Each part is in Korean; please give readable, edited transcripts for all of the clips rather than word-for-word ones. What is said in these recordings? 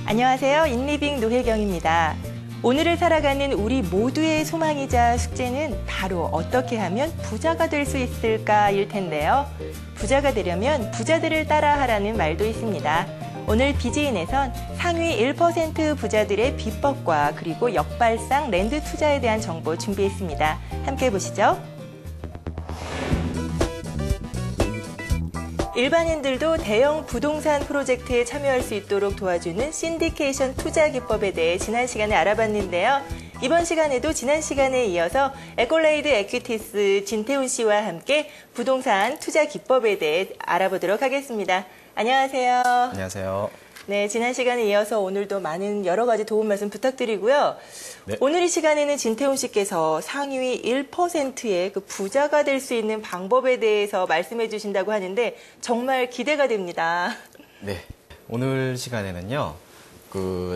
안녕하세요. 인리빙 노혜경입니다. 오늘을 살아가는 우리 모두의 소망이자 숙제는 바로 어떻게 하면 부자가 될 수 있을까일 텐데요. 부자가 되려면 부자들을 따라하라는 말도 있습니다. 오늘 비지인에선 상위 1% 부자들의 비법과 그리고 역발상 랜드 투자에 대한 정보 준비했습니다. 함께 보시죠. 일반인들도 대형 부동산 프로젝트에 참여할 수 있도록 도와주는 신디케이션 투자 기법에 대해 지난 시간에 알아봤는데요. 이번 시간에도 지난 시간에 이어서 에콜레이드 에퀴티스 진태훈 씨와 함께 부동산 투자 기법에 대해 알아보도록 하겠습니다. 안녕하세요. 안녕하세요. 네, 지난 시간에 이어서 오늘도 많은 여러 가지 도움 말씀 부탁드리고요. 네. 오늘 이 시간에는 진태훈 씨께서 상위 1%의 그 부자가 될 수 있는 방법에 대해서 말씀해 주신다고 하는데 정말 기대가 됩니다. 네. 오늘 시간에는요.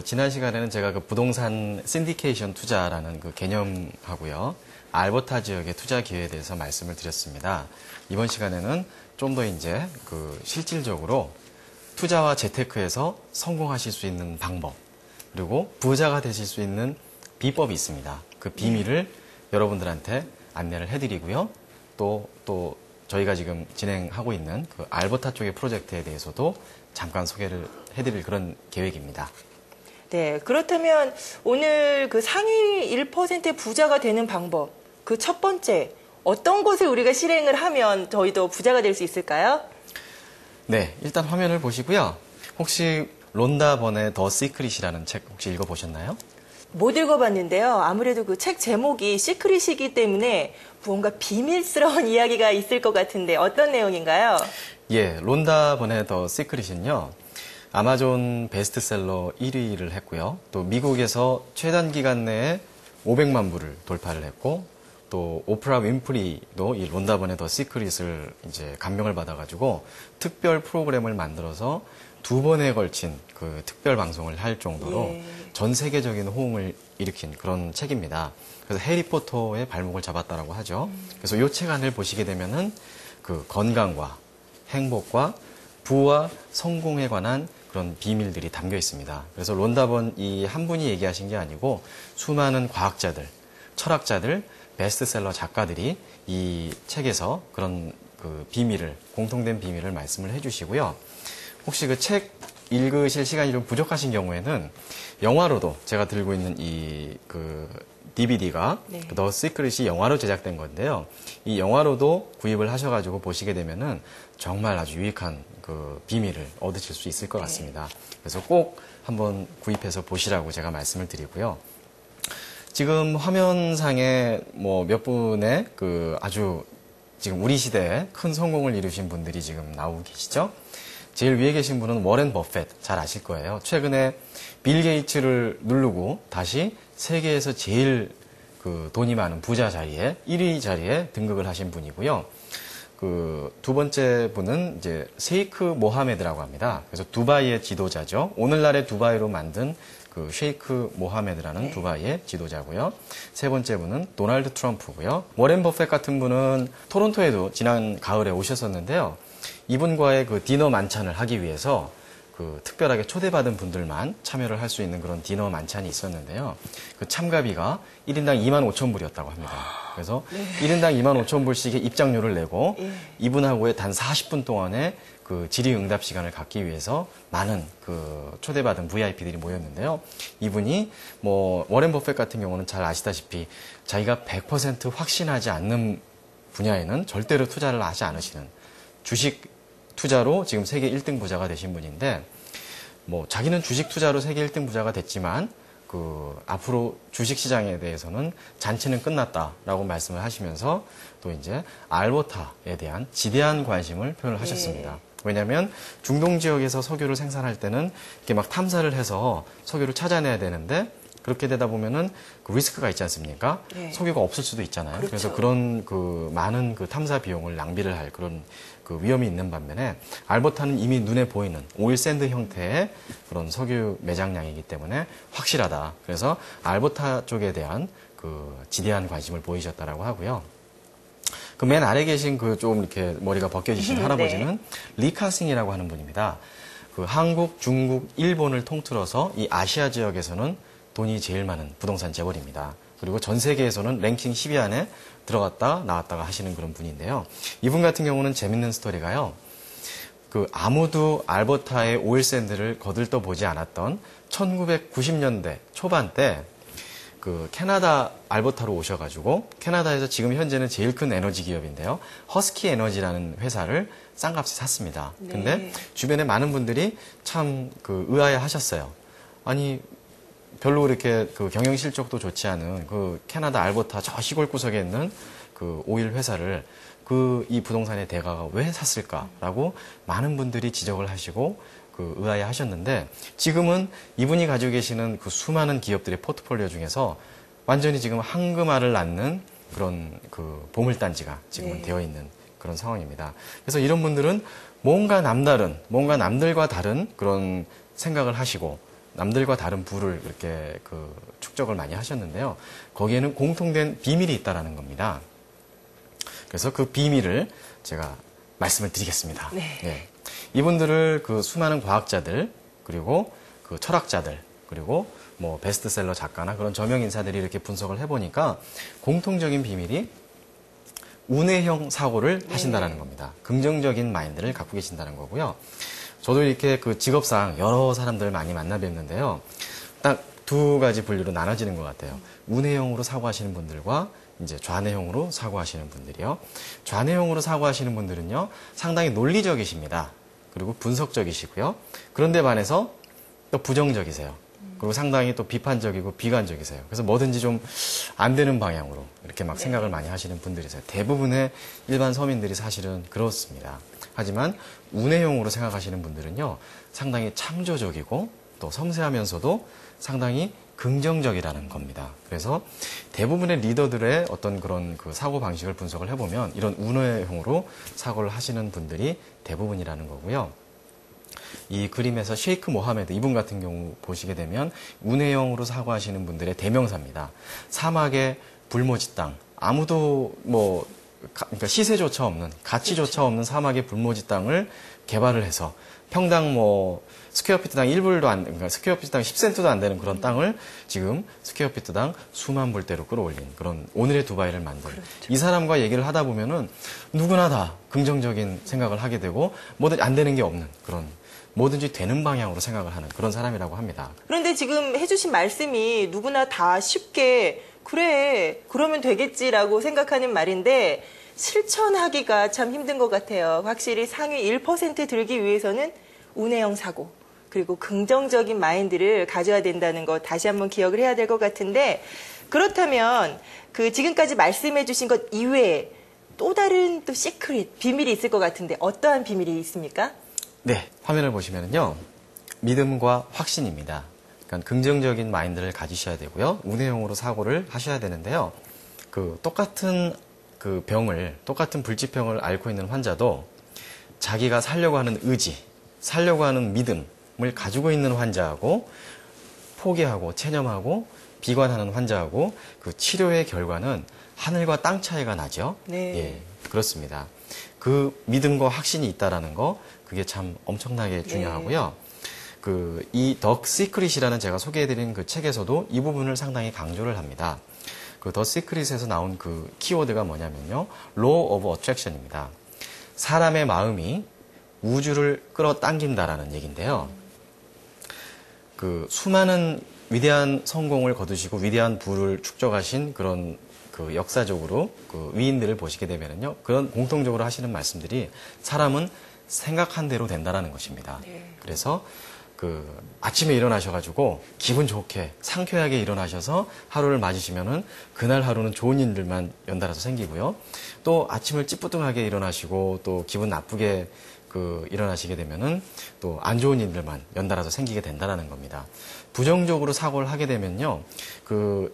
지난 시간에는 제가 부동산 신디케이션 투자라는 개념하고요. 알버타 지역의 투자 기회에 대해서 말씀을 드렸습니다. 이번 시간에는 좀 더 이제 실질적으로 투자와 재테크에서 성공하실 수 있는 방법, 그리고 부자가 되실 수 있는 비법이 있습니다. 그 비밀을 여러분들한테 안내를 해드리고요. 또 저희가 지금 진행하고 있는 알버타 쪽의 프로젝트에 대해서도 잠깐 소개를 해드릴 그런 계획입니다. 네, 그렇다면 오늘 상위 1%의 부자가 되는 방법, 그 첫 번째, 어떤 것을 우리가 실행을 하면 저희도 부자가 될 수 있을까요? 네, 일단 화면을 보시고요. 혹시 론다 번의 더 시크릿이라는 책 혹시 읽어보셨나요? 못 읽어봤는데요. 아무래도 그 책 제목이 시크릿이기 때문에 무언가 비밀스러운 이야기가 있을 것 같은데 어떤 내용인가요? 예, 론다 번의 더 시크릿은요. 아마존 베스트셀러 1위를 했고요. 또 미국에서 최단 기간 내에 500만 부를 돌파를 했고 또 오프라 윈프리도 이 론다 번의 더 시크릿을 이제 감명을 받아가지고 특별 프로그램을 만들어서 2번에 걸친 특별 방송을 할 정도로 전 세계적인 호응을 일으킨 그런 책입니다. 그래서 해리포터의 발목을 잡았다라고 하죠. 그래서 이 책 안을 보시게 되면은 건강과 행복과 부와 성공에 관한 그런 비밀들이 담겨 있습니다. 그래서 론다 번 이 한 분이 얘기하신 게 아니고 수많은 과학자들, 철학자들, 베스트셀러 작가들이 이 책에서 그런 비밀을, 공통된 비밀을 말씀을 해주시고요. 혹시 책 읽으실 시간이 좀 부족하신 경우에는 영화로도 제가 들고 있는 이 DVD가 더 시크릿이 영화로 제작된 건데요. 이 영화로도 구입을 하셔가지고 보시게 되면은 정말 아주 유익한 비밀을 얻으실 수 있을 것 같습니다. 그래서 꼭 한번 구입해서 보시라고 제가 말씀을 드리고요. 지금 화면상에 몇 분의 아주 지금 우리 시대에 큰 성공을 이루신 분들이 지금 나오고 계시죠? 제일 위에 계신 분은 워렌 버핏, 잘 아실 거예요. 최근에 빌 게이츠를 누르고 다시 세계에서 제일 돈이 많은 부자 자리에 1위 자리에 등극을 하신 분이고요. 두 번째 분은 이제 셰이크 모하메드라고 합니다. 그래서 두바이의 지도자죠. 오늘날의 두바이로 만든 셰이크 모하메드라는 두바이의 지도자고요. 세 번째 분은 도널드 트럼프고요. 워렌 버핏 같은 분은 토론토에도 지난 가을에 오셨었는데요. 이분과의 디너 만찬을 하기 위해서 특별하게 초대받은 분들만 참여를 할 수 있는 그런 디너 만찬이 있었는데요. 참가비가 1인당 25,000불이었다고 합니다. 그래서 1인당 25,000불씩의 입장료를 내고 이분하고의 단 40분 동안의 질의응답 시간을 갖기 위해서 많은 초대받은 VIP들이 모였는데요. 이분이 워렌 버핏 같은 경우는 잘 아시다시피 자기가 100% 확신하지 않는 분야에는 절대로 투자를 하지 않으시는 주식 투자로 지금 세계 1등 부자가 되신 분인데 자기는 주식 투자로 세계 1등 부자가 됐지만 앞으로 주식 시장에 대해서는 잔치는 끝났다라고 말씀을 하시면서 또 이제 알버타에 대한 지대한 관심을 표현을 하셨습니다. 왜냐하면 중동 지역에서 석유를 생산할 때는 이렇게 막 탐사를 해서 석유를 찾아내야 되는데 그렇게 되다 보면은 그 리스크가 있지 않습니까? 네. 석유가 없을 수도 있잖아요. 그렇죠. 그래서 그런 그 많은 그 탐사 비용을 낭비를 할 그런 그 위험이 있는 반면에 알버타는 이미 눈에 보이는 오일 샌드 형태의 그런 석유 매장량이기 때문에 확실하다. 그래서 알버타 쪽에 대한 그 지대한 관심을 보이셨다라고 하고요. 그 맨 아래 계신 그 좀 이렇게 머리가 벗겨지신 할아버지는 리카싱이라고 하는 분입니다. 그 한국, 중국, 일본을 통틀어서 이 아시아 지역에서는 돈이 제일 많은 부동산 재벌입니다. 그리고 전 세계에서는 랭킹 10위 안에 들어갔다 나왔다가 하시는 그런 분인데요. 이분 같은 경우는 재밌는 스토리가요. 그 아무도 알버타의 오일샌드를 거들떠 보지 않았던 1990년대 초반 때 그 캐나다 알버타로 오셔가지고 캐나다에서 지금 현재는 제일 큰 에너지 기업인데요. 허스키 에너지라는 회사를 싼값에 샀습니다. 네. 근데 주변에 많은 분들이 참 그 의아해 하셨어요. 아니 별로 그렇게 그 경영 실적도 좋지 않은 그 캐나다 알버타 저 시골 구석에 있는 그 오일 회사를 그 이 부동산의 대가가 왜 샀을까라고 많은 분들이 지적을 하시고 그 의아해 하셨는데 지금은 이분이 가지고 계시는 그 수많은 기업들의 포트폴리오 중에서 완전히 지금 황금알을 낳는 그런 그 보물단지가 지금은 되어 있는 그런 상황입니다. 그래서 이런 분들은 뭔가 남다른, 뭔가 남들과 다른 그런 생각을 하시고 남들과 다른 부를 이렇게 그 축적을 많이 하셨는데요. 거기에는 공통된 비밀이 있다라는 겁니다. 그래서 그 비밀을 제가 말씀을 드리겠습니다. 네. 네. 이분들을 그 수많은 과학자들 그리고 그 철학자들 그리고 뭐 베스트셀러 작가나 그런 저명 인사들이 이렇게 분석을 해보니까 공통적인 비밀이 운해형 사고를 하신다라는 겁니다. 긍정적인 마인드를 갖고 계신다는 거고요. 저도 이렇게 그 직업상 여러 사람들 많이 만나 뵙는데요. 딱 두 가지 분류로 나눠지는 것 같아요. 운해형으로 사고하시는 분들과 이제 좌뇌형으로 사고하시는 분들이요. 좌뇌형으로 사고하시는 분들은요, 상당히 논리적이십니다. 그리고 분석적이시고요. 그런데 반해서 또 부정적이세요. 그리고 상당히 또 비판적이고 비관적이세요. 그래서 뭐든지 좀 안 되는 방향으로 이렇게 막 생각을 많이 하시는 분들이세요. 대부분의 일반 서민들이 사실은 그렇습니다. 하지만 운해형으로 생각하시는 분들은요, 상당히 창조적이고 또 섬세하면서도 상당히 긍정적이라는 겁니다. 그래서 대부분의 리더들의 어떤 그런 그 사고 방식을 분석을 해보면 이런 운해형으로 사고를 하시는 분들이 대부분이라는 거고요. 이 그림에서 셰이크 모하메드 이분 같은 경우 보시게 되면 운해형으로 사고하시는 분들의 대명사입니다. 사막의 불모지 땅, 아무도 뭐 그러니까 시세조차 없는 가치조차 없는 사막의 불모지 땅을 개발을 해서 평당 뭐 스퀘어피트당 1불도 안, 그러니까 스퀘어피트당 10센트도 안 되는 그런 땅을 지금 스퀘어피트당 수만 불대로 끌어올린 그런 오늘의 두바이를 만든 이 사람과 얘기를 하다 보면은 누구나 다 긍정적인 생각을 하게 되고 뭐든 안 되는 게 없는 그런 뭐든지 되는 방향으로 생각을 하는 그런 사람이라고 합니다. 그런데 지금 해주신 말씀이 누구나 다 쉽게 그래 그러면 되겠지라고 생각하는 말인데 실천하기가 참 힘든 것 같아요. 확실히 상위 1% 들기 위해서는 운해형 사고 그리고 긍정적인 마인드를 가져야 된다는 거 다시 한번 기억을 해야 될 것 같은데 그렇다면 그 지금까지 말씀해 주신 것 이외에 또 다른 또 시크릿 비밀이 있을 것 같은데 어떠한 비밀이 있습니까? 네, 화면을 보시면은요 믿음과 확신입니다. 그러니까 긍정적인 마인드를 가지셔야 되고요 운해형으로 사고를 하셔야 되는데요. 그 똑같은 그 병을 똑같은 불치병을 앓고 있는 환자도 자기가 살려고 하는 의지, 살려고 하는 믿음을 가지고 있는 환자하고 포기하고 체념하고 비관하는 환자하고 그 치료의 결과는 하늘과 땅 차이가 나죠. 네. 예, 그렇습니다. 그 믿음과 확신이 있다라는 거 그게 참 엄청나게 중요하고요. 그 이 더 시크릿이라는 제가 소개해드린 그 책에서도 이 부분을 상당히 강조를 합니다. 그 더 시크릿에서 나온 그 키워드가 뭐냐면요, Law of Attraction입니다. 사람의 마음이 우주를 끌어당긴다라는 얘기인데요. 그 수많은 위대한 성공을 거두시고 위대한 부를 축적하신 그런 그 역사적으로 그 위인들을 보시게 되면은요, 그런 공통적으로 하시는 말씀들이 사람은 생각한 대로 된다라는 것입니다. 그래서 그 아침에 일어나셔가지고 기분 좋게 상쾌하게 일어나셔서 하루를 맞으시면은 그날 하루는 좋은 일들만 연달아서 생기고요. 또 아침을 찌뿌둥하게 일어나시고 또 기분 나쁘게 일어나시게 되면은 또 안 좋은 일들만 연달아서 생기게 된다라는 겁니다. 부정적으로 사고를 하게 되면요,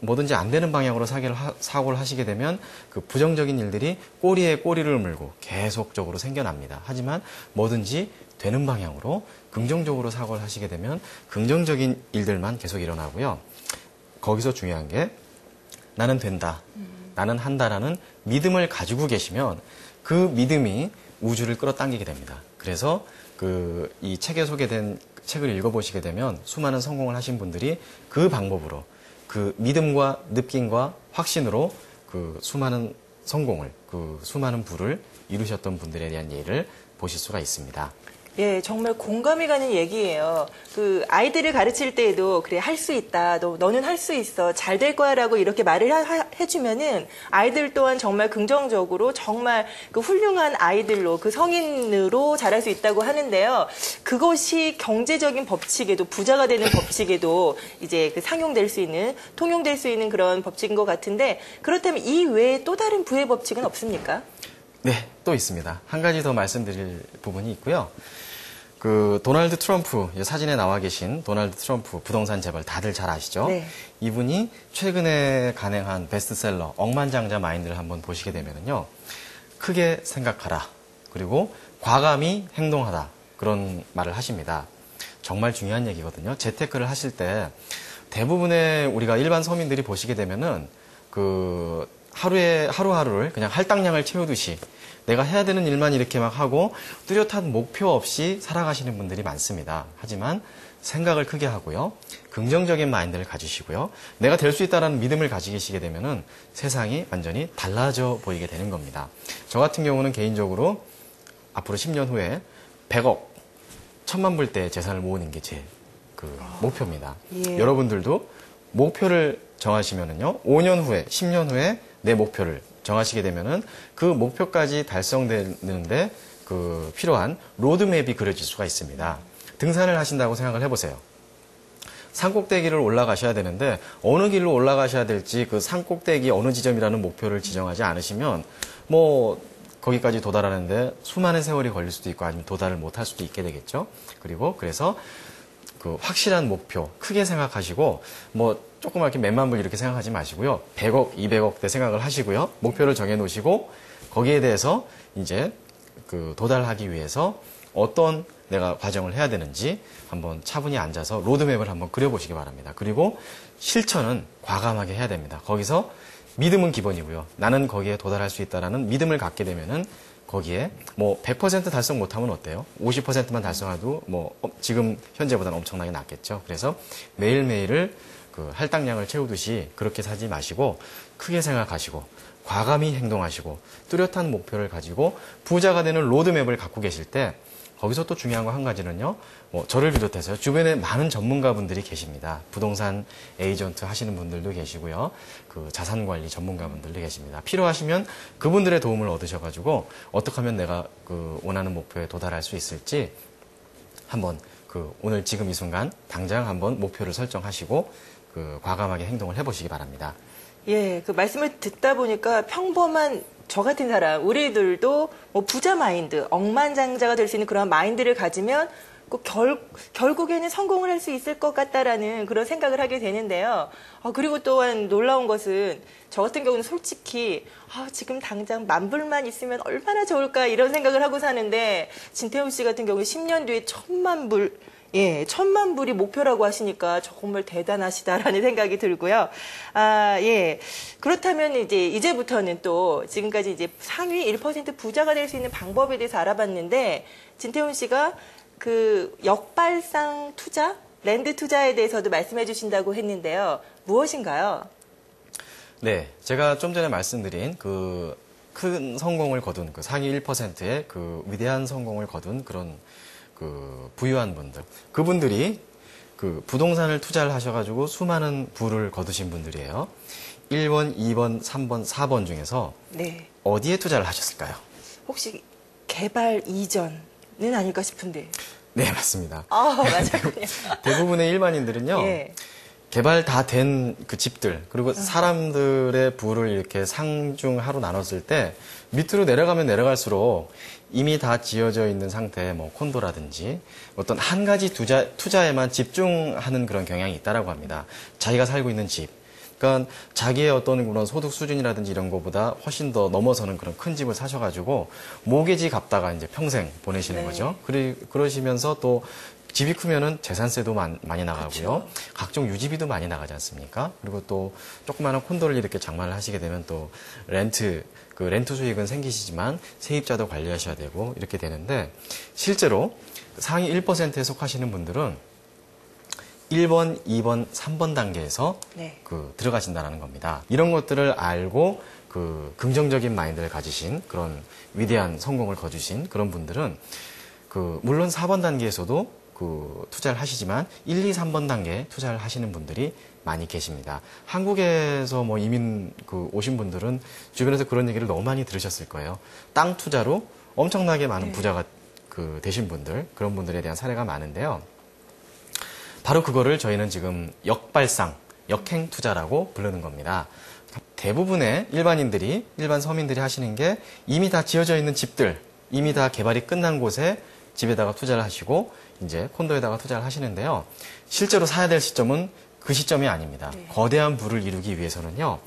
뭐든지 안 되는 방향으로 사고를 하시게 되면 그 부정적인 일들이 꼬리에 꼬리를 물고 계속적으로 생겨납니다. 하지만 뭐든지 되는 방향으로 긍정적으로 사고를 하시게 되면 긍정적인 일들만 계속 일어나고요. 거기서 중요한 게 나는 된다, 나는 한다라는 믿음을 가지고 계시면 그 믿음이 우주를 끌어당기게 됩니다. 그래서 이 책에 소개된 책을 읽어보시게 되면 수많은 성공을 하신 분들이 그 방법으로 그 믿음과 느낌과 확신으로 그 수많은 성공을, 그 수많은 부를 이루셨던 분들에 대한 예를 보실 수가 있습니다. 예, 정말 공감이 가는 얘기예요. 그 아이들을 가르칠 때에도 그래 할 수 있다. 너는 할 수 있어. 잘 될 거야라고 이렇게 말을 해주면은 아이들 또한 정말 긍정적으로 정말 그 훌륭한 아이들로 그 성인으로 자랄 수 있다고 하는데요. 그것이 경제적인 법칙에도 부자가 되는 법칙에도 이제 그 상용될 수 있는 통용될 수 있는 그런 법칙인 것 같은데 그렇다면 이 외에 또 다른 부의 법칙은 없습니까? 네, 또 있습니다. 한 가지 더 말씀드릴 부분이 있고요. 도널드 트럼프, 사진에 나와 계신 도널드 트럼프 부동산 재벌 다들 잘 아시죠? 네. 이분이 최근에 간행한 베스트셀러 억만장자 마인드를 한번 보시게 되면요. 크게 생각하라. 그리고 과감히 행동하라. 그런 말을 하십니다. 정말 중요한 얘기거든요. 재테크를 하실 때 대부분의 우리가 일반 서민들이 보시게 되면은 하루하루를 그냥 할당량을 채우듯이 내가 해야 되는 일만 이렇게 막 하고 뚜렷한 목표 없이 살아가시는 분들이 많습니다. 하지만 생각을 크게 하고요. 긍정적인 마인드를 가지시고요. 내가 될 수 있다는 믿음을 가지시게 되면은 세상이 완전히 달라져 보이게 되는 겁니다. 저 같은 경우는 개인적으로 앞으로 10년 후에 100억, 1000만 불대 재산을 모으는 게 제 목표입니다. 예. 여러분들도 목표를 정하시면은요, 5년 후에, 10년 후에 내 목표를 정하시게 되면은 그 목표까지 달성되는데 필요한 로드맵이 그려질 수가 있습니다. 등산을 하신다고 생각을 해보세요. 산꼭대기를 올라가셔야 되는데 어느 길로 올라가셔야 될지 그 산꼭대기 어느 지점이라는 목표를 지정하지 않으시면 거기까지 도달하는데 수많은 세월이 걸릴 수도 있고 아니면 도달을 못할 수도 있게 되겠죠. 그래서 확실한 목표, 크게 생각하시고, 조그맣게 몇만 불 이렇게 생각하지 마시고요. 100억, 200억대 생각을 하시고요. 목표를 정해 놓으시고, 거기에 대해서 이제 도달하기 위해서 어떤 내가 과정을 해야 되는지 한번 차분히 앉아서 로드맵을 한번 그려보시기 바랍니다. 그리고 실천은 과감하게 해야 됩니다. 거기서 믿음은 기본이고요. 나는 거기에 도달할 수 있다라는 믿음을 갖게 되면은 거기에 100% 달성 못하면 어때요? 50%만 달성해도 지금 현재보다는 엄청나게 낫겠죠. 그래서 매일매일을 할당량을 채우듯이 그렇게 사지 마시고 크게 생각하시고 과감히 행동하시고 뚜렷한 목표를 가지고 부자가 되는 로드맵을 갖고 계실 때 거기서 또 중요한 거 한 가지는요. 저를 비롯해서 주변에 많은 전문가분들이 계십니다. 부동산 에이전트 하시는 분들도 계시고요. 자산관리 전문가분들도 계십니다. 필요하시면 그분들의 도움을 얻으셔가지고 어떻게 하면 내가 원하는 목표에 도달할 수 있을지 한번 오늘 지금 이 순간 당장 한번 목표를 설정하시고 과감하게 행동을 해보시기 바랍니다. 예, 말씀을 듣다 보니까 평범한 저 같은 사람, 우리들도 부자 마인드, 억만장자가 될 수 있는 그런 마인드를 가지면 결국에는 성공을 할 수 있을 것 같다라는 그런 생각을 하게 되는데요. 그리고 또한 놀라운 것은 저 같은 경우는 솔직히 지금 당장 10,000불만 있으면 얼마나 좋을까 이런 생각을 하고 사는데 진태훈 씨 같은 경우는 10년 뒤에 1,000만 불, 예, 1,000만 불이 목표라고 하시니까 정말 대단하시다라는 생각이 들고요. 예. 그렇다면 이제부터는 또 지금까지 상위 1% 부자가 될 수 있는 방법에 대해서 알아봤는데 진태훈 씨가 역발상 투자, 랜드 투자에 대해서도 말씀해 주신다고 했는데요. 무엇인가요? 네. 제가 좀 전에 말씀드린 큰 성공을 거둔 상위 1%의 위대한 성공을 거둔 그런 부유한 분들, 그분들이 부동산을 투자를 하셔가지고 수많은 부를 거두신 분들이에요. 1번, 2번, 3번, 4번 중에서 네. 어디에 투자를 하셨을까요? 혹시 개발 이전은 아닐까 싶은데. 네, 맞습니다. 맞았군요. 대부분의 일반인들은요. 예. 개발 다 된 그 집들, 그리고 사람들의 부를 이렇게 상중하로 나눴을 때 밑으로 내려가면 내려갈수록 이미 다 지어져 있는 상태의 뭐 콘도라든지 어떤 한 가지 투자에만 집중하는 그런 경향이 있다라고 합니다. 자기가 살고 있는 집. 그러니까 자기의 어떤 그런 소득 수준이라든지 이런 거보다 훨씬 더 넘어서는 그런 큰 집을 사셔가지고 모기지 갚다가 이제 평생 보내시는 네. 거죠. 그러시면서 또 집이 크면은 재산세도 많이 나가고요. 그렇죠. 각종 유지비도 많이 나가지 않습니까? 그리고 또 조그마한 콘도를 이렇게 장만을 하시게 되면 또 렌트 수익은 생기시지만 세입자도 관리하셔야 되고 이렇게 되는데 실제로 상위 1%에 속하시는 분들은 1번, 2번, 3번 단계에서 네. 들어가신다는 겁니다. 이런 것들을 알고 긍정적인 마인드를 가지신 그런 위대한 성공을 거두신 그런 분들은 물론 4번 단계에서도 투자를 하시지만 1, 2, 3번 단계에 투자를 하시는 분들이 많이 계십니다. 한국에서 뭐 이민 오신 분들은 주변에서 그런 얘기를 너무 많이 들으셨을 거예요. 땅 투자로 엄청나게 많은 부자가 되신 분들, 그런 분들에 대한 사례가 많은데요. 바로 그거를 저희는 지금 역발상, 역행 투자라고 부르는 겁니다. 대부분의 일반 서민들이 하시는 게 이미 다 지어져 있는 집들, 이미 다 개발이 끝난 곳에 집에다가 투자를 하시고 이제 콘도에다가 투자를 하시는데요. 실제로 사야 될 시점은 그 시점이 아닙니다. 네. 거대한 부를 이루기 위해서는요.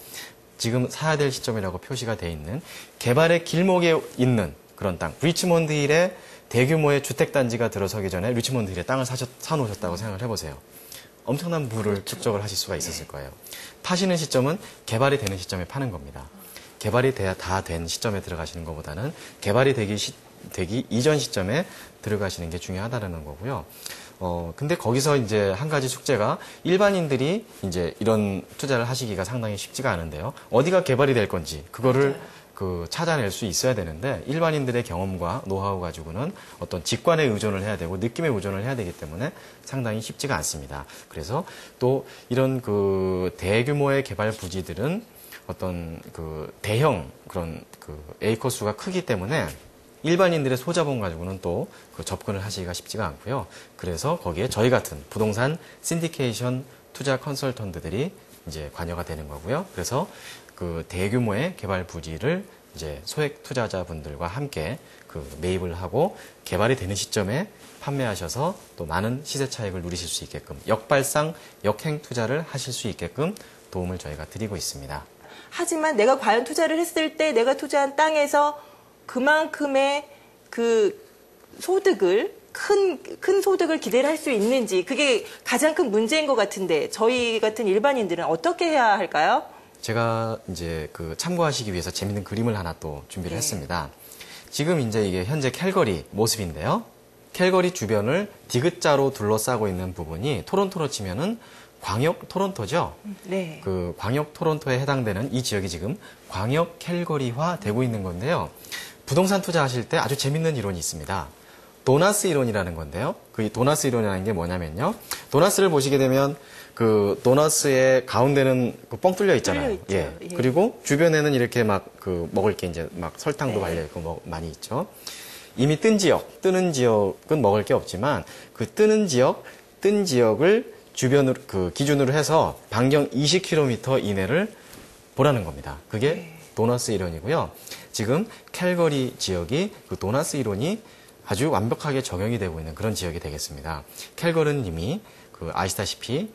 지금 사야 될 시점이라고 표시가 돼 있는 개발의 길목에 있는 그런 땅, 리치몬드 힐에 대규모의 주택단지가 들어서기 전에 리치몬드 힐에 땅을 사놓으셨다고 생각을 해보세요. 엄청난 부를 축적을 하실 수가 있었을 거예요. 파시는 시점은 개발이 되는 시점에 파는 겁니다. 개발이 다 된 시점에 들어가시는 것보다는 개발이 되기 이전 시점에 들어가시는 게 중요하다는 거고요. 근데 거기서 이제 한 가지 숙제가 일반인들이 이제 이런 투자를 하시기가 상당히 쉽지가 않은데요. 어디가 개발이 될 건지 그거를 찾아낼 수 있어야 되는데 일반인들의 경험과 노하우 가지고는 어떤 직관에 의존을 해야 되고 느낌에 의존을 해야 되기 때문에 상당히 쉽지가 않습니다. 그래서 또 이런 대규모의 개발 부지들은 어떤 대형 그런 에이커 수가 크기 때문에 일반인들의 소자본 가지고는 또 접근을 하시기가 쉽지가 않고요. 그래서 거기에 저희 같은 부동산 신디케이션 투자 컨설턴트들이 이제 관여가 되는 거고요. 그래서 대규모의 개발 부지를 이제 소액 투자자분들과 함께 매입을 하고 개발이 되는 시점에 판매하셔서 또 많은 시세 차익을 누리실 수 있게끔 역발상, 역행 투자를 하실 수 있게끔 도움을 저희가 드리고 있습니다. 하지만 내가 과연 투자를 했을 때 내가 투자한 땅에서 그만큼의 소득을 큰 소득을 기대를 할 수 있는지 그게 가장 큰 문제인 것 같은데 저희 같은 일반인들은 어떻게 해야 할까요? 제가 이제 참고하시기 위해서 재밌는 그림을 하나 또 준비를 했습니다. 지금 이제 이게 현재 캘거리 모습인데요. 캘거리 주변을 디귿자로 둘러싸고 있는 부분이 토론토로 치면은 광역 토론토죠. 네. 광역 토론토에 해당되는 이 지역이 지금 광역 캘거리화 되고 있는 건데요. 부동산 투자하실 때 아주 재밌는 이론이 있습니다. 도나스 이론이라는 건데요. 이 도나스 이론이라는 게 뭐냐면요. 도나스를 보시게 되면 도나스의 가운데는 뻥 뚫려 있잖아요. 뚫려 있죠. 예. 그리고 주변에는 이렇게 먹을 게 이제 설탕도 네. 발려 있고 많이 있죠. 이미 뜨는 지역은 먹을 게 없지만 뜬 지역을 주변으로 기준으로 해서 반경 20km 이내를 보라는 겁니다. 그게 도나스 이론이고요. 지금 캘거리 지역이 도나스 이론이 아주 완벽하게 적용이 되고 있는 그런 지역이 되겠습니다. 캘거리는 이미 아시다시피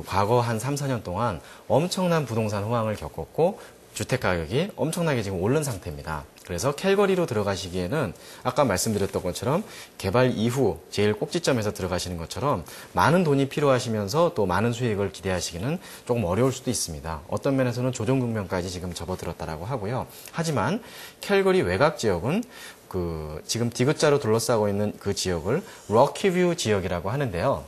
과거 한 3, 4년 동안 엄청난 부동산 호황을 겪었고 주택 가격이 엄청나게 지금 오른 상태입니다. 그래서 캘거리로 들어가시기에는 아까 말씀드렸던 것처럼 개발 이후 제일 꼭지점에서 들어가시는 것처럼 많은 돈이 필요하시면서 또 많은 수익을 기대하시기는 조금 어려울 수도 있습니다. 어떤 면에서는 조정 국면까지 지금 접어들었다라고 하고요. 하지만 캘거리 외곽 지역은 지금 디귿자로 둘러싸고 있는 그 지역을 럭키뷰 지역이라고 하는데요.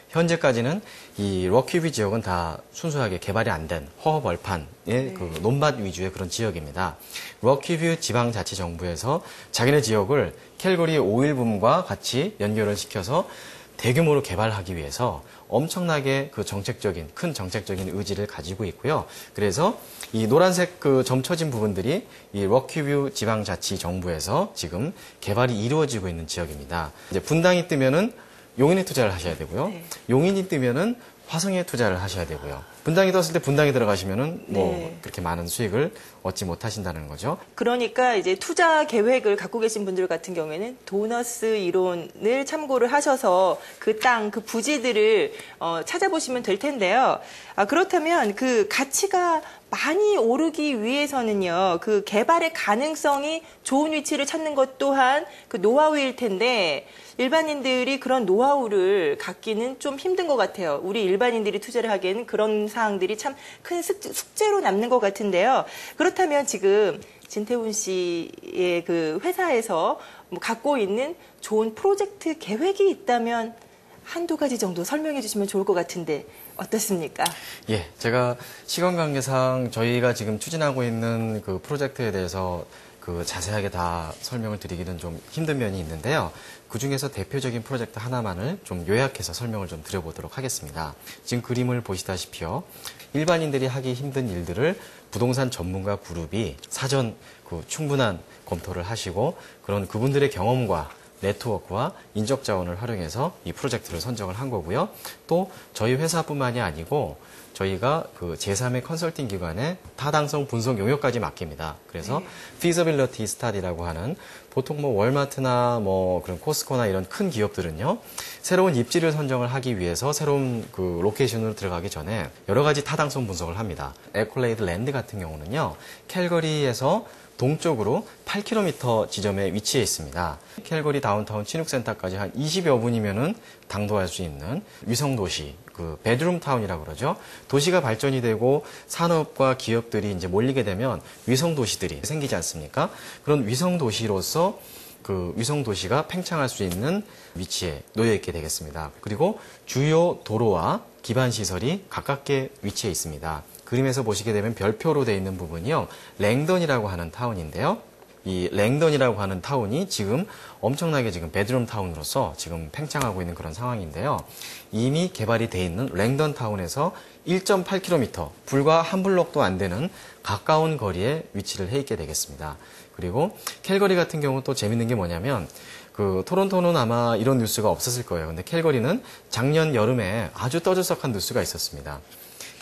현재까지는 이 럭키뷰 지역은 다 순수하게 개발이 안 된 허허벌판의 논밭 위주의 그런 지역입니다. 럭키뷰 지방자치정부에서 자기네 지역을 캘거리 오일붐과 같이 연결을 시켜서 대규모로 개발하기 위해서 엄청나게 큰 정책적인 의지를 가지고 있고요. 그래서 이 노란색 점 쳐진 부분들이 이 럭키뷰 지방자치정부에서 지금 개발이 이루어지고 있는 지역입니다. 이제 분당이 뜨면은 용인에 투자를 하셔야 되고요. 용인이 뜨면은 화성에 투자를 하셔야 되고요. 분당이 떴을 때 분당에 들어가시면은 뭐 네. 그렇게 많은 수익을 얻지 못하신다는 거죠. 그러니까 이제 투자 계획을 갖고 계신 분들 같은 경우에는 도너스 이론을 참고를 하셔서 그 땅, 그 부지들을 찾아보시면 될 텐데요. 그렇다면 그 가치가 많이 오르기 위해서는요, 그 개발의 가능성이 좋은 위치를 찾는 것 또한 그 노하우일 텐데, 일반인들이 그런 노하우를 갖기는 좀 힘든 것 같아요. 우리 일반인들이 투자를 하기에는 그런 사항들이 참 큰 숙제로 남는 것 같은데요. 그렇다면 지금 진태훈 씨의 그 회사에서 뭐 갖고 있는 좋은 프로젝트 계획이 있다면 한두 가지 정도 설명해 주시면 좋을 것 같은데 어떻습니까? 예, 제가 시간 관계상 저희가 지금 추진하고 있는 그 프로젝트에 대해서 그 자세하게 다 설명을 드리기는 좀 힘든 면이 있는데요. 그 중에서 대표적인 프로젝트 하나만을 좀 요약해서 설명을 좀 드려보도록 하겠습니다. 지금 그림을 보시다시피요. 일반인들이 하기 힘든 일들을 부동산 전문가 그룹이 사전 그 충분한 검토를 하시고 그런 그분들의 경험과 네트워크와 인적 자원을 활용해서 이 프로젝트를 선정을 한 거고요. 또 저희 회사뿐만이 아니고 저희가 그 제3의 컨설팅 기관에 타당성 분석 용역까지 맡깁니다. 그래서 feasibility study라고 하는 보통 뭐 월마트나 뭐 그런 코스코나 이런 큰 기업들은요. 새로운 입지를 선정을 하기 위해서 새로운 그 로케이션으로 들어가기 전에 여러 가지 타당성 분석을 합니다. 에콜레이드 랜드 같은 경우는요. 캘거리에서 동쪽으로 8km 지점에 위치해 있습니다. 캘거리 다운타운 친육센터까지 한 20여 분이면은 당도할 수 있는 위성도시, 그 베드룸 타운이라고 그러죠. 도시가 발전이 되고 산업과 기업들이 이제 몰리게 되면 위성도시들이 생기지 않습니까? 그런 위성도시로서 그 위성도시가 팽창할 수 있는 위치에 놓여 있게 되겠습니다. 그리고 주요 도로와 기반시설이 가깝게 위치해 있습니다. 그림에서 보시게 되면 별표로 되어 있는 부분이요. 랭던이라고 하는 타운인데요. 이 랭던이라고 하는 타운이 지금 엄청나게 지금 베드룸 타운으로서 지금 팽창하고 있는 그런 상황인데요. 이미 개발이 돼 있는 랭던 타운에서 1.8km, 불과 한 블록도 안 되는 가까운 거리에 위치를 해 있게 되겠습니다. 그리고 캘거리 같은 경우 또 재밌는 게 뭐냐면 그 토론토는 아마 이런 뉴스가 없었을 거예요. 근데 캘거리는 작년 여름에 아주 떠들썩한 뉴스가 있었습니다.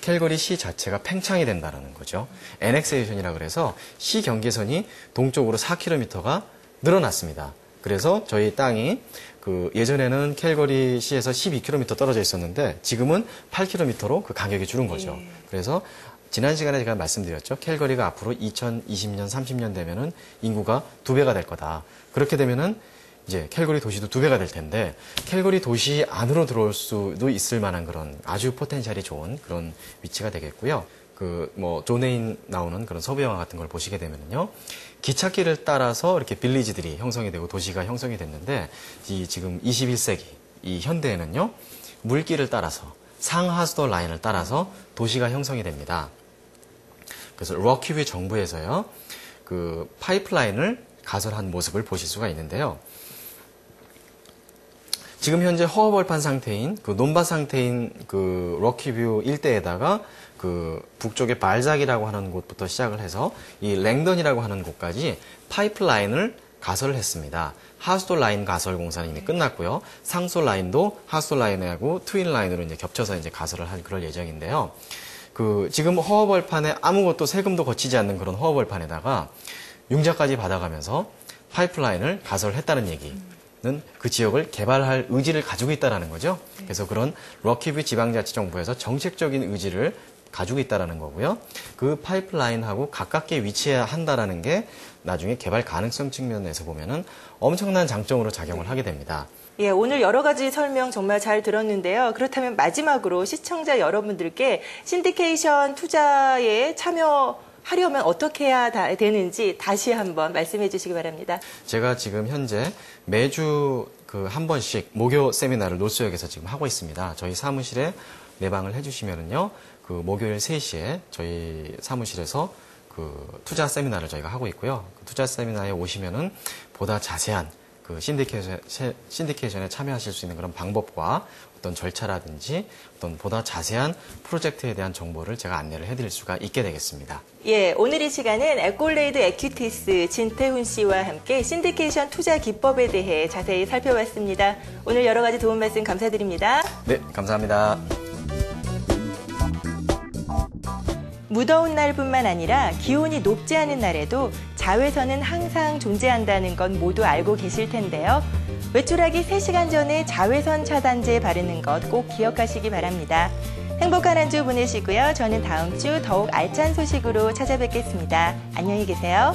캘거리 시 자체가 팽창이 된다는 거죠. 애넥세이션이라 그래서 시 경계선이 동쪽으로 4km가 늘어났습니다. 그래서 저희 땅이 그 예전에는 캘거리 시에서 12km 떨어져 있었는데 지금은 8km로 그 간격이 줄은 거죠. 그래서 지난 시간에 제가 말씀드렸죠. 캘거리가 앞으로 2020년, 30년 되면은 인구가 2배가 될 거다. 그렇게 되면은 이제 캘거리 도시도 2배가 될 텐데 캘거리 도시 안으로 들어올 수도 있을 만한 그런 아주 포텐셜이 좋은 그런 위치가 되겠고요. 그 뭐 존 에인 나오는 그런 서부 영화 같은 걸 보시게 되면요. 기찻길을 따라서 이렇게 빌리지들이 형성이 되고 도시가 형성이 됐는데 이 지금 21세기 이 현대에는요. 물길을 따라서 상하수도 라인을 따라서 도시가 형성이 됩니다. 그래서 럭키뷰 정부에서요. 그 파이프라인을 가설한 모습을 보실 수가 있는데요. 지금 현재 허허벌판 상태인 그 논밭 상태인 그 럭키뷰 일대에다가 그 북쪽의 발작이라고 하는 곳부터 시작을 해서 이 랭던이라고 하는 곳까지 파이프라인을 가설을 했습니다. 하수도 라인 가설 공사는 이미 끝났고요. 상수 라인도 하수도 라인하고 트윈 라인으로 이제 겹쳐서 이제 가설을 할 그럴 예정인데요. 그 지금 허허벌판에 아무것도 세금도 거치지 않는 그런 허허벌판에다가 융자까지 받아가면서 파이프라인을 가설했다는 얘기. 는 그 지역을 개발할 의지를 가지고 있다는 거죠. 그래서 그런 럭키뷰 지방자치정부에서 정책적인 의지를 가지고 있다는 거고요. 그 파이프라인하고 가깝게 위치해야 한다는 게 나중에 개발 가능성 측면에서 보면은 엄청난 장점으로 작용을 하게 됩니다. 예, 오늘 여러 가지 설명 정말 잘 들었는데요. 그렇다면 마지막으로 시청자 여러분들께 신디케이션 투자에 참여하려면 어떻게 해야 되는지 다시 한번 말씀해 주시기 바랍니다. 제가 지금 현재 매주 그 한 번씩 목요 세미나를 노스역에서 지금 하고 있습니다. 저희 사무실에 내방을 해주시면은요, 그 목요일 3시에 저희 사무실에서 그 투자 세미나를 저희가 하고 있고요. 그 투자 세미나에 오시면은 보다 자세한 그 신디케이션에 참여하실 수 있는 그런 방법과 어떤 절차라든지 어떤 보다 자세한 프로젝트에 대한 정보를 제가 안내를 해드릴 수가 있게 되겠습니다. 예, 오늘 이 시간은 에콜레이드 에퀴티스 진태훈 씨와 함께 신디케이션 투자 기법에 대해 자세히 살펴봤습니다. 오늘 여러 가지 도움 말씀 감사드립니다. 네, 감사합니다. 무더운 날뿐만 아니라 기온이 높지 않은 날에도 자외선은 항상 존재한다는 건 모두 알고 계실 텐데요. 외출하기 3시간 전에 자외선 차단제 바르는 것 꼭 기억하시기 바랍니다. 행복한 한 주 보내시고요. 저는 다음 주 더욱 알찬 소식으로 찾아뵙겠습니다. 안녕히 계세요.